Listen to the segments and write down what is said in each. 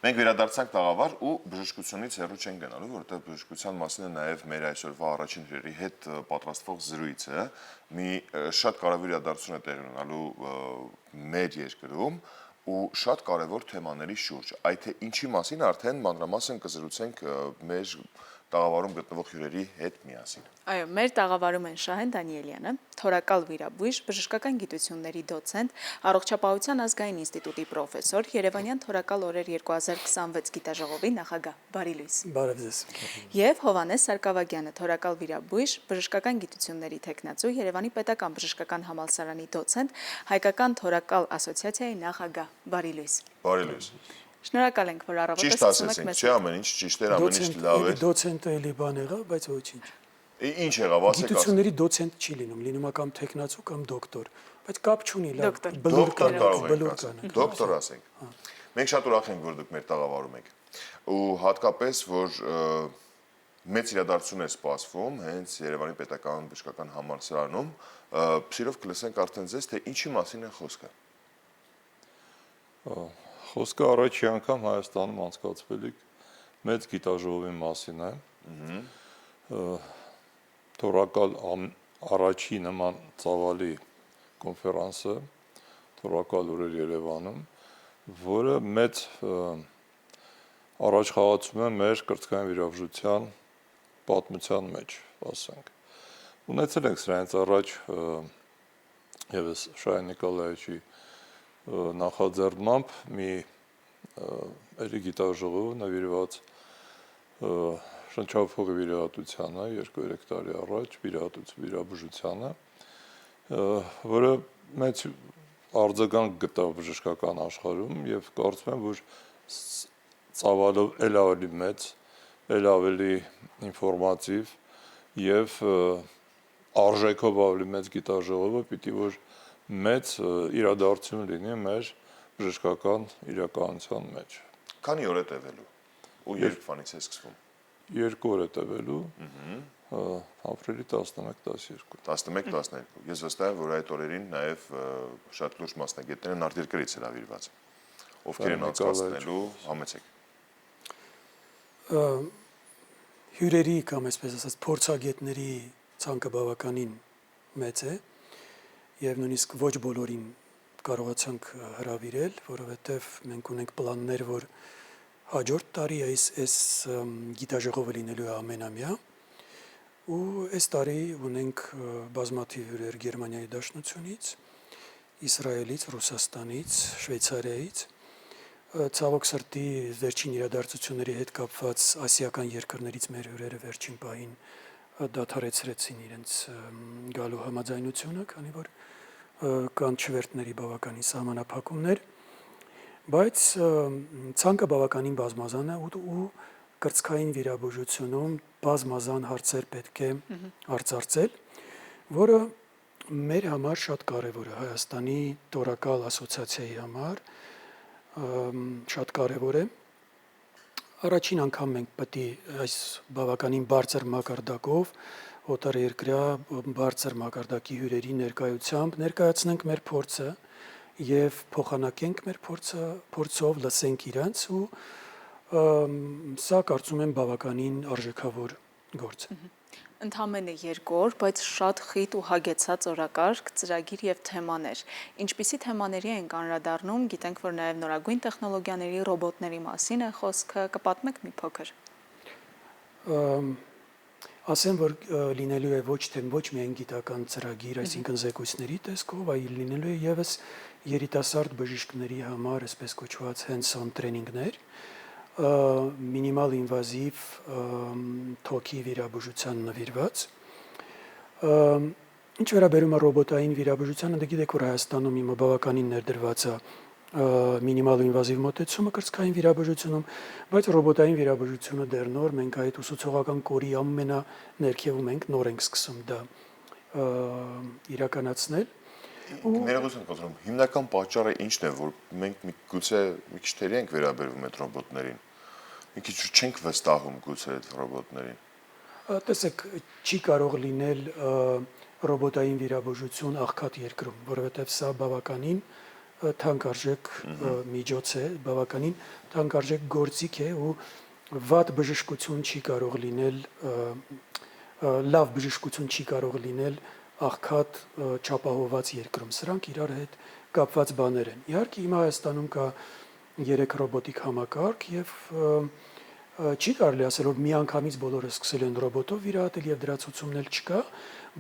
Մենք վերադարձանք տաղավար ու բժշկությունից հեռու չենք գնալու, որովհետև բժշկության մասին է նաև մեր այսօրվա առաջին հյուրերի հետ պատրաստվող զրույցը։ Մի շատ կարևոր իրադարձություն է տեղի ունենալու մեր երկրում ու շատ կարևոր թեմաների շուրջ։ Այդ թե ինչի մասին արդեն մանրամասն կզրուցենք մեր տաղավարում գտնվող հյուրերի հետ միասին։ Այո, մեր տաղավարում են Շահեն Դանիելյանը, թորակալ վիրաբույժ, բժշկական գիտությունների դոցենտ, Առողջապահության ազգային ինստիտուտի պրոֆեսոր, Երևանյան թորակալ օրեր 2026 գիտաժողովի նախագահ։ Բարի լույս։ Բարև ձեզ։ Եվ Հովհաննես Սարգսակյանը, թորակալ վիրաբույժ, բժշկական գիտությունների թեկնածու, Երևանի պետական բժշկական համալսարանի դոցենտ, Հայկական թորակալ ասոցիացիայի նախագահ։ Բարի լույս։ Բարի լույս։ Շնորհակալ ենք, որ առավոտը Ճիշտ ասեցինք, չէ՞ ամեն ինչ ճիշտ էր, ամեն ինչ լավ էր։ Դոցենտը էլի բան եղավ, բայց ոչինչ։ Ինչ եղավ, ասեք։ Գիտությունների դոցենտ չի լինում կամ տեխնացու կամ դոկտոր, բայց կապ չունի, լավ, Դոկտոր կարող բլուր եք կան։ ասել։ Դոկտոր ասենք։ Մենք շատ ուրախ ենք, որ դուք մեր տաղավարում եք։ Ու հատկապես, որ մեծ իրադարձություն է սպասվում հենց Երևանի պետական բժշկական համալսարանում, սիրով կլսենք արդեն ձեզ, թե ինչի մասին է խոսքը։ Խոսքը առաջի անգամ Հայաստանում անցկացվելիք մեծ գիտաժողովի մասին է։ Թորակալ առաջի նման ծավալի կոնֆերանսը, թորակալ օրեր Երևանում, որը մեծ առաջխաղացում է մեր կրծքային վիրաբուժության պատմության մեջ, ասենք։ Ունեցել ենք սրանից առաջ ևս Շահեն Նիկոլաևիչի նախաձեռնմամբ մի էլի գիտաժողով նվիրված շնչափողի վիրահատությանը 2-3 տարի առաջ վիրաբուժությանը, որը մեծ արձագանք գտավ բժշկական աշխարհում եւ կարծում եմ, որ ծավալով էլ ավելի մեծ, էլ ավելի ինֆորմատիվ եւ արժեքով ավելի մեծ գիտաժողովը պիտի որ մեծ իրադարձություն լինի մեր բժշկական իրականության մեջ։ Քանի օր է տևելու ու երբ բանից է սկսվում։ 2 օր է տևելու, ապրիլի 11-12։ 11-12։ Ես վստահ եմ, որ այդ օրերին նաև շատ լուրջ մասնագետներ են արտերկրից հրավիրված, ովքեր են անցկացնելու, համեցեք։ Հյուրերի կամ այսպես ասած փորձագետների ցանկը բավականին մեծ է եւ նույնիսկ ոչ բոլորին կարողացանք հրավիրել, որովհետեւ մենք ունենք պլաններ, որ հաջորդ տարի այս գիտաժողովը լինելու է ամենամյա ու այս տարի ունենք բազմաթիվ հյուրեր Գերմանիայի Դաշնությունից, Իսրայելից, Ռուսաստանից, Շվեյցարիայից, ցավոք սրտի վերջին իրադարձությունների հետ կապված ասիական երկրներից մեր հյուրերը վերջին պահին դադարեցրեցին իրենց գալու համաձայնությունը, քանի որ կան չվերթների բավականին սահմանափակումներ, բայց ցանկը բավականին բազմազան է ու կրծքային վիրաբուժությունում բազմազան հարցեր պետք է արծարծել, որը մեր համար շատ կարևոր է, Հայաստանի թորակալ ասոցիացիայի համար շատ կարևոր է։ Առաջին անգամ մենք պետք է այս բավականին բարձր մակարդակով օտարերկրյա բարձր մակարդակի հյուրերի ներկայությամբ ներկայացնենք մեր փորձը եւ փոխանակենք մեր փորձով լսենք իրանց ու սա կարծում եմ բավականին արժեքավոր գործ է։ Ընդամենը 2 օր, բայց շատ խիտ ու հագեցած օրակարգ, ծրագիր եւ թեմաներ։ Ինչպիսի թեմաների ենք անդրադառնում, գիտենք, որ նաեւ նորագույն տեխնոլոգիաների, ռոբոտների մասին է խոսքը, կպատմեք մի փոքր։ Ասեմ, որ լինելու է ոչ միայն գիտական ծրագիր, այսինքն զեկույցների տեսքով, այլ լինելու է եւս երիտասարդ բժիշկների համար, այսպես կոչված hands-on տրեյնինգներ, մինիմալ ինվազիվ թոքի վիրաբուժության նվիրված։ Ինչ վերաբերում է ռոբոտային վիրաբուժությանը, դե գիտեք, որ Հայաստանում հիմա բավականին ներդրված է մինիմալ ինվազիվ մոտեցումը կրծքային վիրաբուժությունում, բայց ռոբոտային վիրաբուժությունը դեռ նոր, մենք այդ ուսուցողական կորի ամենաներքևում ենք, նոր ենք սկսում դա իրականացնել։ Ներողություն կոտրում, հիմնական պատճառը ինչն է, որ մենք գուցե մի քիչ թերի ենք վերաբերվում այդ ռոբոտներին, մի քիչ չենք վստահում գուցե այդ ռոբոտներին։ Տեսեք, չի կարող լինել ռոբոտային վիրաբուժություն աղքատ երկրում, որովհետև սա բավականին թանկարժեք միջոց է, բավականին թանկարժեք գործիք է ու վատ բժշկություն չի կարող լինել, լավ բժշկություն չի կարող լինել աղքատ չափահովված երկրում։ Սրանք իրար հետ կապված բաներ են։ Իհարկե հիմա Հայաստանում կա 3 ռոբոտիկ համակարգ եւ չի կարելի ասել, որ միանգամից բոլորը սկսել են ռոբոտով վիրահատել եւ դրա ցուցումն էլ չկա,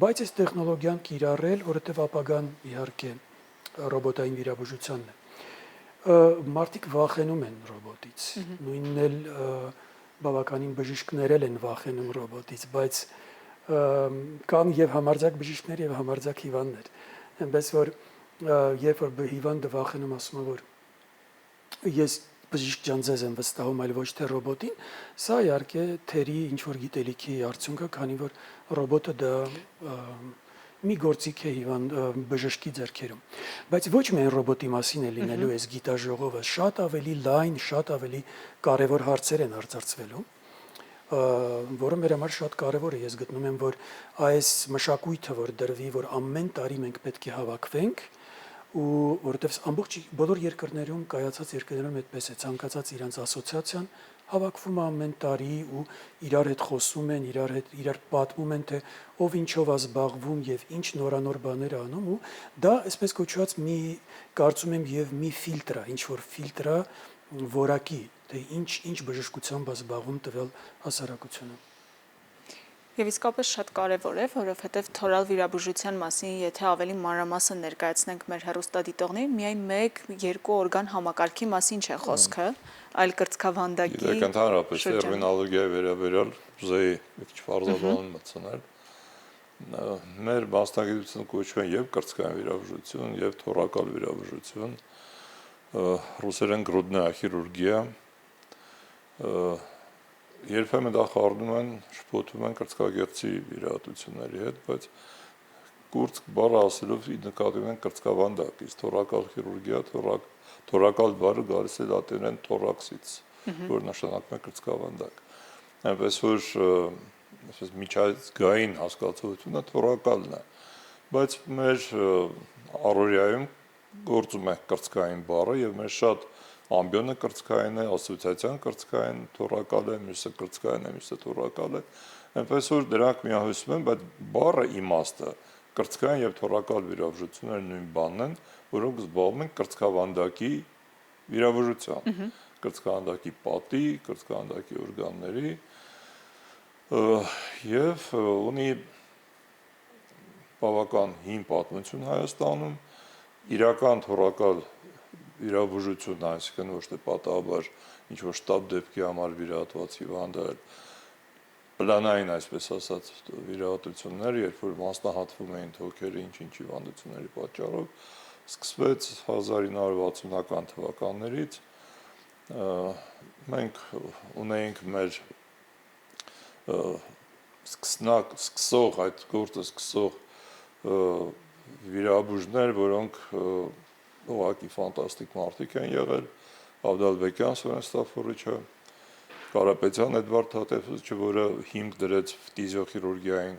բայց այս տեխնոլոգիան կիրառել, որովհետեւ ապագան իհարկե ռոբոտային վիրաբուժությանն է։ Մարդիկ վախենում են ռոբոտից, նույնն էլ բավականին բժիշկներ են վախենում ռոբոտից, բայց կան եւ համարձակ բժիշկներ եւ համարձակ հիվանդներ։ Այնպես որ երբ որ հիվանդը վախենում ասում է, որ ես բժիշկ ջան ձեզ եմ վստահում, այլ ոչ թե ռոբոտին, սա իհարկե թերի ինչ որ գիտելիքի արդյունք է, քանի որ ռոբոտը դա մի գործիք է հիվանդ բժշկի ձեռքերում։ Բայց ոչ միայն ռոբոտի մասին է լինելու այս գիտաժողովը, շատ ավելի լայն, շատ ավելի կարևոր հարցեր են արձարծվելու, որը մեր համար շատ կարևոր է։ Ես գտնում եմ, որ այս մշակույթը, որ դրվի, որ ամեն տարի մենք պետք է հավաքվենք, ու որովհետև ամբողջ բոլոր երկրներում կայացած երկրներում այդպես է, ցանկացած իրանց ասոցիացիան հավաքվում է ամեն տարի ու իրար հետ խոսում են, իրար պատմում են, թե ով ինչով է զբաղվում եւ ինչ նորանոր բաներ անում, ու դա այսպես կոչված մի կարծում եմ եւ մի ֆիլտր է, ինչ որ ֆիլտր է որակի, թե ինչ բժշկությամբ է զբաղվում տվյալ հասարակությունը։ Եվ իսկապես շատ կարևոր է, որովհետև թորալ վիրաբուժության մասին, եթե ավելի մանրամասն ներկայացնենք մեր հեռուստադիտողներին, միայն 1-2 օրգան համակարգի մասին չէ խոսքը, այլ կրծքավանդակի։ Գիտեք, ընդհանրապես տերմինոլոգիայի վերաբերյալ զեի մի քիչ բարձրաբանում մտցնել։ Մեր մասնագիտությունը կոչվում է եւ կրծքային վիրաբուժություն, եւ թորակալ վիրաբուժություն, ռուսերեն գրուդնայա խիրուրգիա, երբեմն դա խառնում են, շփոթում են կրծքագեղձի վիրահատությունների հետ, բայց կուրծք բառը ասելով նկատի ունեն կրծքավանդակ, իսկ թորակալ խիրուրգիա, թորակալ բառը գալիս է լատիներեն թորաքսից, որ նշանակում է կրծքավանդակ։ Այնպես որ միջազգային հասկացությունը թորակալն է, բայց մեր առօրյայում գործում է կրծքային բառը եւ մեր շատ ամբիոնը կրծքային է, ասոցիացիան կրծքային, թորակալ է, մյուսը կրծքային է, մյուսը թորակալ է։ Այնպես որ դրանք միահյուսվում են, բայց բառը իմաստը կրծքային եւ թորակալ վիրաբուժությունները նույն բանն են, որոնք զբաղվում են կրծքավանդակի վիրաբուժությամբ, կրծքավանդակի պատի, կրծքավանդակի օրգանների եւ ունի բավական հին պատմություն Հայաստանում, իրական թորակալ վիրաբուժությունը, այսինքն ոչ թե պատահաբար ինչ որ շտապ դեպքի համար վիրահատված հիվանդը, պլանային, այսպես ասած, վիրահատություններ, երբ որ մասնահատվում էին թոքերը ինչ-ինչ հիվանդությունների պատճառով, սկսվեց 1960-ական թվականներից, մենք ունեինք մեր սկսող, այդ գործը սկսող վիրաբույժներ, որոնք ուղղակի ֆանտաստիկ մարդիկ են եղել, Ավդալբեկյան Սուրեն Ստաֆորիչը, Կարապետյան Էդվարդ Հատեֆիչը, որը հիմք դրեց ֆտիզիոխիրուրգիային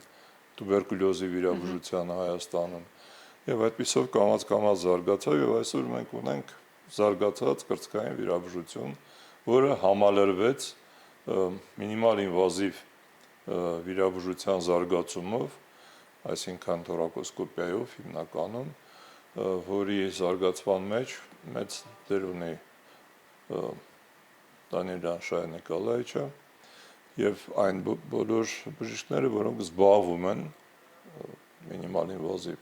տուբերկուլյոզի վիրաբուժությանը Հայաստանում, եւ այդպիսով կամաց զարգացավ եւ այսօր մենք ունենք զարգացած կրծքային վիրաբուժություն, որը համալրվեց մինիմալ ինվազիվ վիրաբուժության զարգացումով, այսինքն թորակոսկոպիայով հիմնականում, որի զարգացման մեջ մեծ դեր ունի Դանիել Շահե Նիկոլաևիչը եւ այն բոլոր բժիշկները, որոնք զբաղվում են մինիմալ ինվազիվ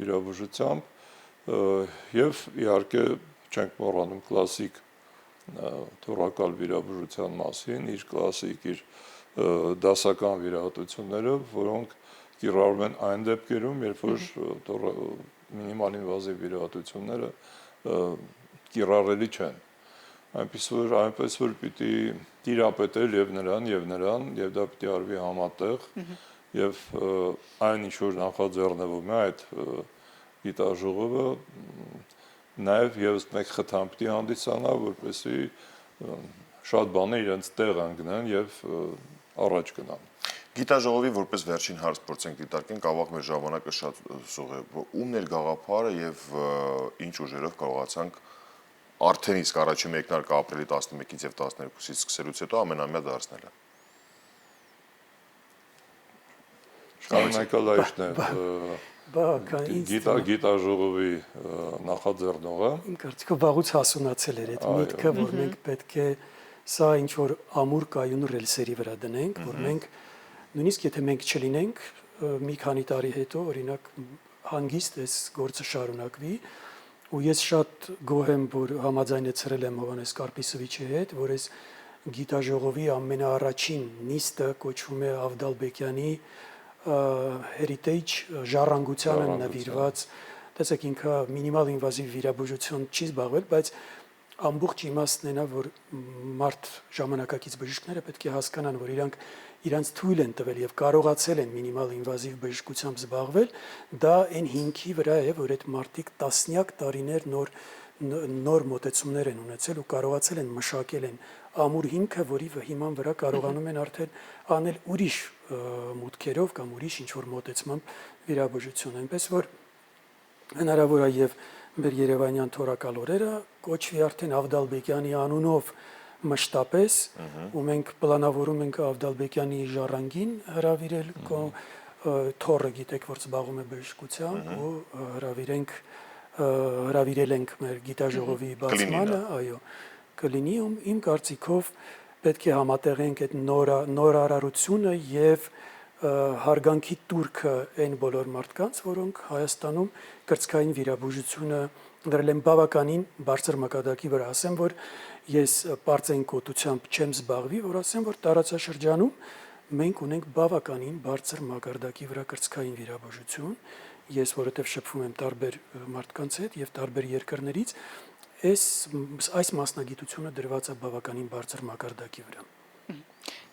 վիրաբուժությամբ եւ իհարկե չենք մոռանում կլասիկ թորակալ վիրաբուժության մասին, իր կլասիկ իր դասական վիրահատությունները, որոնք կիրառվում են այն դեպքերում, երբ որ մինիմալ ինվազիվ վիրահատությունները կիրառելի չեն։ Այնպես որ պիտի տիրապետել եւ նրան եւ դա պիտի արվի համատեղ եւ այն ինչ որ նախաձեռնվում է այդ գիտաժողովը նաեւ եւս մեկ խթան պիտի հանդիսանա, որպեսզի շատ բաներ իրենց տեղ ընկնեն եւ առաջ գնան։ Գիտաժողովի որպես վերջին հարց փորձենք դիտարկենք, ավաղ մեր ժամանակը շատ սուղ է, ում ներգաղափարը եւ ինչ ուժերով կարողացանք արդեն իսկ առաջին մեկնարկը ապրիլի 11-ից եւ 12-ից սկսելուց հետո ամենամյա դարձնելը։ Շնորհակալություն Բավական գիտաժողովի նախաձեռնողը իմ կարծիքով վաղուց հասունացել էր այդ միտքը, որ մենք պետք է սա ինչ որ ամուր կայուն ռելսերի վրա դնենք, որ մենք նույնիսկ եթե մենք չլինենք մի քանի տարի հետո օրինակ հանգիստ այս գործը շարունակվի ու ես շատ գոհ եմ, որ համաձայնեցրել եմ Հովհաննես Կարպիսովիչի հետ, որ այս գիտաժողովի ամենաառաջին նիստը կոչվում է Ավդալբեկյանի heritage ժառանգությանը նվիրված, տեսեք ինքը մինիմալ ինվազիվ վիրաբուժություն չի զբաղվել, բայց ամբողջ իմաստն է նա, որ մարդ ժամանակակից բժիշկները պետք է հասկանան, որ իրանց թույլ են տվել եւ կարողացել են մինիմալ ինվազիվ բժշկությամբ զբաղվել, դա այն հիմքի վրա է, որ այդ մարդիկ տասնյակ տարիներ նոր մոտեցումներ են ունեցել ու կարողացել են մշակել են ամուր հիմքը, որի հիման վրա կարողանում են արդեն անել ուրիշ մուտքերով կամ ուրիշ ինչ-որ մոտեցմամբ վիրաբուժություն, այնպես որ հնարավոր է եւ մեր Երևանյան թորակալ օրերը կոչվի արդեն Ավդալբեկյանի անունով մշտապես ու մենք պլանավորում ենք Ավդալբեկյանի ժառանգին հրավիրել թորը գիտեք որ զբաղվում է բժշկությամբ ու հրավիրել ենք մեր գիտաժողովի բացմանը, այո, կլինի ու իմ կարծիքով պետք է համատեղենք այդ նորարարությունը եւ հարգանքի տուրքը այն բոլոր մարդկանց, որոնք Հայաստանում կրծքային վիրաբուժությունը դրել են բավականին բարձր մակարդակի վրա, ասեմ, որ ես պարծեն կոտությամբ չեմ զբաղվի, որ ասեմ, որ տարածաշրջանում մենք ունենք բավականին բարձր մակարդակի վրա կրծքային վիրաբուժություն, ես որովհետև շփվում եմ տարբեր մարդկանց հետ եւ տարբեր երկրներից, այս մասնագիտությունը դրված է բավականին բարձր մակարդակի վրա։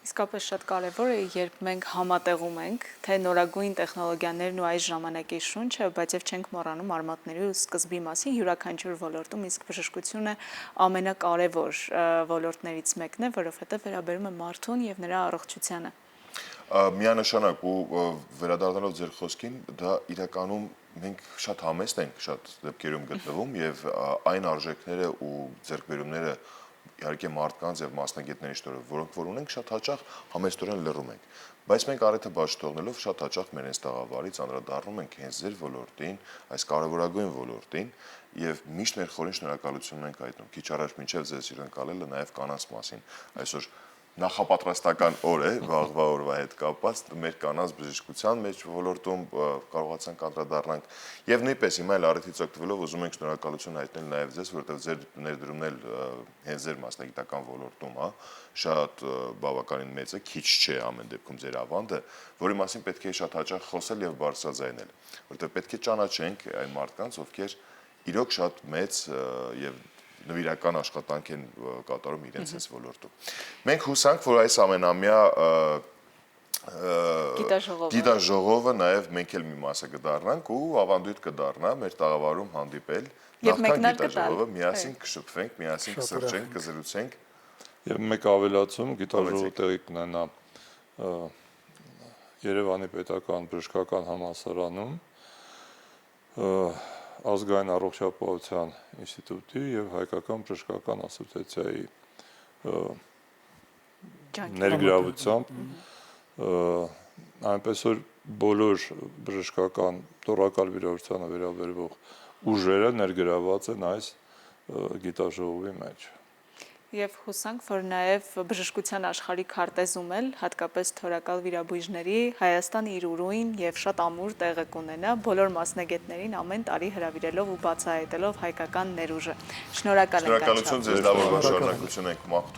Իսկապես շատ կարևոր է, երբ մենք համատեղում ենք, թե նորագույն տեխնոլոգիաներն ու այս ժամանակի շունչը, բայց եւ չենք մոռանում արմատների ու սկզբի մասին յուրաքանչյուր ոլորտում, իսկ բժշկությունը ամենակարևոր ոլորտներից մեկն է, որովհետեւ վերաբերում է մարդուն եւ նրա առողջությանը։ Միանշանակ ու վերադառնալով ձեր խոսքին, դա իրականում մենք շատ համեստ ենք շատ դեպքերում գտնվում եւ այն արժեքները ու ձեռքբերումները իհարկե մարդկանց եւ մասնագետների շնորհիվ, որոնք որ ունենք շատ հաճախ համեստորեն լռում ենք, բայց մենք առիթը բաց թողնելով շատ հաճախ մեր այս տաղավարից անդրադառնում ենք հենց ձեր ոլորտին, այս կարևորագույն ոլորտին եւ միշտ մեր խորին շնորհակալություն ենք հայտնում։ Քիչ առաջ մինչեւ ձեզ հյուրընկալելը նաեւ կանանց մասին այսօր նախապատրաստական օր է, վաղվա օրվա հետ կապված, մեր կանանց բժշկության մեջ ոլորտում կարողացանք անդրադառնանք եւ նույնպես հիմա էլ առիթից օգտվելով ուզում ենք շնորհակալություն հայտնել նաեւ ձեզ, որովհետեւ ձեր ներդրումն էլ հենց ձեր մասնագիտական ոլորտում է, շատ բավականին մեծ է, քիչ չէ ամեն դեպքում ձեր ավանդը, որի մասին պետք է շատ հաճախ խոսել եւ բարձրաձայնել, որովհետեւ պետք է ճանաչենք այն մարդկանց, ովքեր իրոք շատ մեծ եւ նվիրական աշխատանք են կատարում իրենց այս ոլորտում։ Մենք հուսանք, որ այս ամենամյա գիտաժողովը նաև մենք էլ մի մասը կդառնանք ու ավանդույթ կդառնա մեր տաղավարում հանդիպել, նախքան գիտաժողովը միասին կշփվենք, միասին կսրճենք, կզրուցենք։ Եվ մեկ ավելացում, գիտաժողովը տեղի կունենա Երևանի պետական բժշկական համալսարանում ազգային առողջապահության ինստիտուտի եւ հայկական բժշկական ասոցիացիայի ներգրավությամբ այնպես որ բոլոր բժշկական տորակալ վիրավորությանը վերաբերող ուժերը ներգրաված են այս գիտաժողովի մեջ։ Եվ հուսանք, որ նաև բժշկության աշխարհի քարտեզում էլ հատկապես թորակալ վիրաբույժների Հայաստանը իր ուրույն եւ շատ ամուր տեղը կունենա բոլոր մասնագետներին ամեն տարի հրավիրելով ու բացահայտելով հայկական ներուժը։ Շնորհակալ ենք։ Շնորհակալություն ձեզ, լավ օրվա շարունակություն ենք մաղթում։